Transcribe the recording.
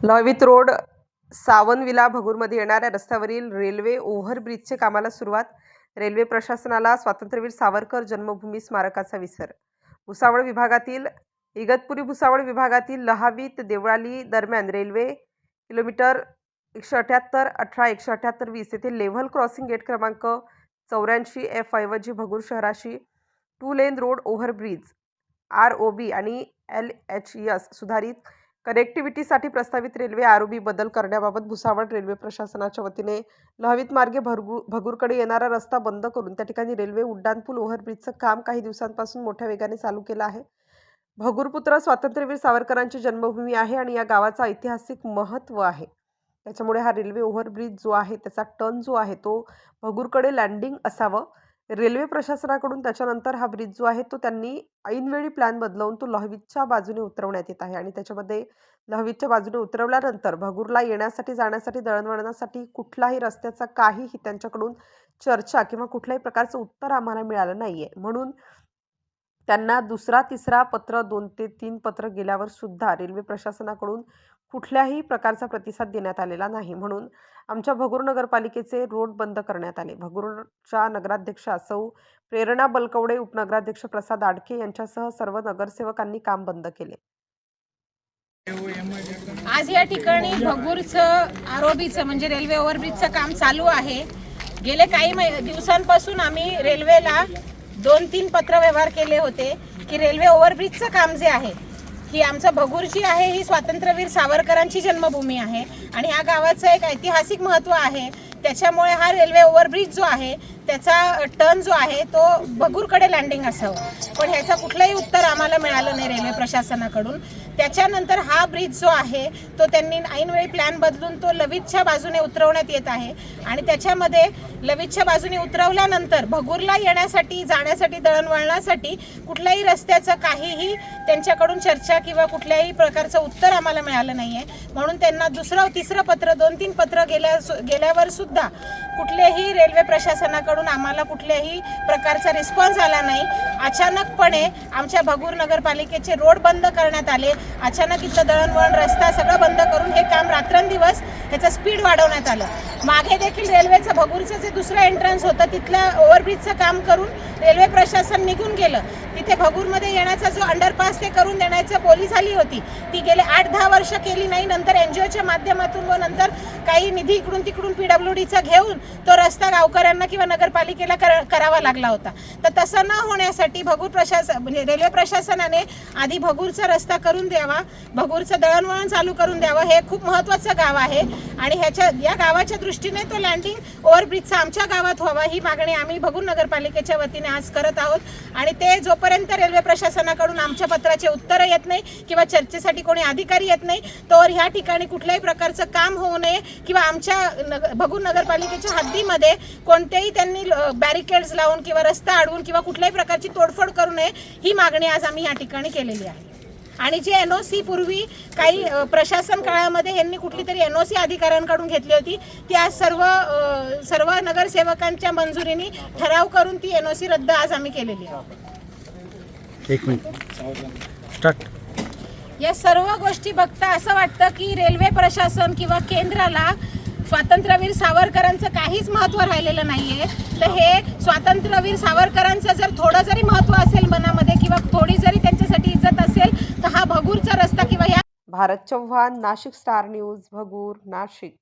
लॉविथ road सावनविला भगूरमध्ये येणाऱ्या रस्त्यावरील railway ओव्हरब्रिजचे कामाला सुरुवात. रेल्वे प्रशासनाला स्वातंत्र्यवीर सावरकर जन्मभूमी स्मारकाचा विसर. भुसावळ विभागातील इगतपुरी भुसावळ विभागातील लहावीत देवळाली दरम्यान रेल्वे किलोमीटर 178 18 178 20 येथे लेव्हल क्रॉसिंग गेट क्रमांक 84 F ऐवजी भगूर शहराशी 2 लेन रोड ओव्हरब्रिज ROB आणि LHS सुधारित कनेक्टिव्हिटीसाठी प्रस्तावित रेल्वे ROB बदल करण्याबाबत भुसावळ रेल्वे प्रशासनाच्या वतीने लहावीत मार्गे भगूरकडे येणारा रस्ता बंद करून त्या ठिकाणी रेल्वे उड्डाणपूल ओव्हरब्रिजचं काम काही दिवसांपासून मोठ्या वेगाने चालू केलं आहे. भगूरपुत्र स्वातंत्र्यवीर सावरकरांची जन्मभूमी आहे आणि या गावाचा ऐतिहासिक महत्त्व आहे. त्याच्यामुळे हा रेल्वे ओव्हरब्रिज जो आहे त्याचा टर्न जो आहे तो भगूरकडे लँडिंग असावं. रेल्वे प्रशासनाकडून त्याच्यानंतर हा ब्रिज जो आहे तो त्यांनी ऐनवेळी प्लॅन बदलवून तो लहवीच्या बाजूने उतरवण्यात येत आहे आणि त्याच्यामध्ये लहवीच्या बाजूने उतरवल्यानंतर भगूरला येण्यासाठी जाण्यासाठी दळणवळणासाठी कुठलाही रस्त्याचा काहीही त्यांच्याकडून चर्चा किंवा कुठल्याही प्रकारचं उत्तर आम्हाला मिळालं नाहीये. म्हणून त्यांना दुसरा तिसरा पत्र 2 ते 3 पत्र गेल्यावर सुद्धा रेल्वे प्रशासनाकडून कुठल्याही प्रकारचा प्रतिसाद देण्यात आलेला नाही. म्हणून आमच्या भगूर नगरपालिकेचे रोड बंद करण्यात आले. भगूरच्या नगराध्यक्षा सौ प्रेरणा बलकवडे, उपनगराध्यक्ष प्रसाद आडके यांच्यासह सर्व नगरसेवकांनी काम बंद केले. आज या ठिकाणी भगूरचं ROBचं म्हणजे रेल्वे ओव्हरब्रिजचं काम चालू आहे. गेले काही दिवसांपासून आम्ही रेल्वेला 2-3 पत्र व्यवहार केले होते की रेल्वे ओव्हरब्रिजचं काम जे आहे ही आमचं भगूर जी आहे ही स्वातंत्र्यवीर सावरकरांची जन्मभूमी आहे आणि या गावाचं एक ऐतिहासिक महत्त्व आहे. त्याच्यामुळे हा रेल्वे ओव्हरब्रिज जो आहे त्याचा टर्न जो आहे तो भगूरकडे लँडिंग असावं, पण ह्याचा कुठलंही उत्तर आम्हाला मिळालं नाही रेल्वे प्रशासनाकडून. त्याच्यानंतर हा ब्रिज जो आहे तो त्यांनी ऐनवेळी प्लॅन बदलून तो लवितच्या बाजूने उतरवण्यात येत आहे आणि त्याच्यामध्ये लवितच्या बाजूने उतरवल्यानंतर भगूरला येण्यासाठी जाण्यासाठी दळणवळणासाठी कुठल्याही रस्त्याचं काहीही त्यांच्याकडून चर्चा किंवा कुठल्याही प्रकारचं उत्तर आम्हाला मिळालं नाही आहे. म्हणून त्यांना दुसरं तिसरं पत्र 2-3 पत्र गेल्यावर सुद्धा कुठल्याही रेल्वे प्रशासनाकडून आम्हाला कुठल्याही प्रकारचा रिस्पॉन्स आला नाही. अचानकपणे आमच्या भगूर नगरपालिकेचे रोड बंद करण्यात आले. अचानक इथं दळणवळण रस्ता सगळं बंद करून हे काम रात्रंदिवस ह्याचं स्पीड वाढवण्यात आलं. मागे देखील रेल्वेचं भगूरचं जे दुसरं एंट्रन्स होतं तिथलं ओव्हरब्रिजचं काम करून रेल्वे प्रशासन निघून गेलं. तिथे भगूरमध्ये येण्याचा जो अंडरपास ते करून देण्याची पोलीस आली होती ती गेले 8-10 वर्ष केली नाही. नंतर NGOच्या माध्यमातून व नंतर काही निधी इकडून तिकडून PWDचा घेऊन तो रस्ता गावकऱ्यांना किंवा नगरपालिकेला करावा लागला होता. तर तसं न होण्यासाठी भगूर प्रशासन म्हणजे रेल्वे प्रशासनाने आधी भगूरचा रस्ता करून द्यावा, भगूरचं दळणवळण चालू करून द्यावं. हे खूप महत्त्वाचं गाव आहे आणि या गावाच्या दृष्टीने तो लँडिंग ओव्हरब्रिजचा आमच्या गावात व्हावा ही मागणी आम्ही भगूर नगरपालिकेच्या वतीने आज करत आहोत. आणि ते जोपर्यंत रेल्वे प्रशासनाकडून आमच्या पत्राचे उत्तर येत नाही किंवा चर्चेसाठी कोणी अधिकारी येत नाही तोवर ह्या ठिकाणी कुठल्याही प्रकारचं काम होऊ नये किंवा आमच्या भगूर नगरपालिकेच्या हद्दीमध्ये कोणतेही त्यांनी बॅरिकेड्स लावून किंवा रस्ता अडवून किंवा कुठल्याही प्रकारची तोडफोड करू नये ही मागणी आज आम्ही या ठिकाणी केलेली आहे. आणि जे NOC पूर्वी काही प्रशासन काळामध्ये यांनी कुठली तरी NOC अधिकाऱ्यांकडून घेतली होती ती आज सर्व नगरसेवकांच्या मंजुरीने ठराव करून ती NOC रद्द आज आम्ही केलेली आहे. एक मिनिट स्टार्ट. या सर्व गोष्टी बघता असं वाटतं की रेल्वे प्रशासन किंवा केंद्राला स्वातंत्र्यवीर सावरकरांचं काहीच महत्त्व राहिलेलं नाहीये. तर हे स्वातंत्र्यवीर सावरकरांचं जर थोडं जरी महत्त्व असेल मनामध्ये किंवा थोडी जरी त्यांच्यासाठी इज्जत असेल तर हा भगूरचा रस्ता किंवा या. Bharat Chavan, Nashik star news, Bhagur, Nashik.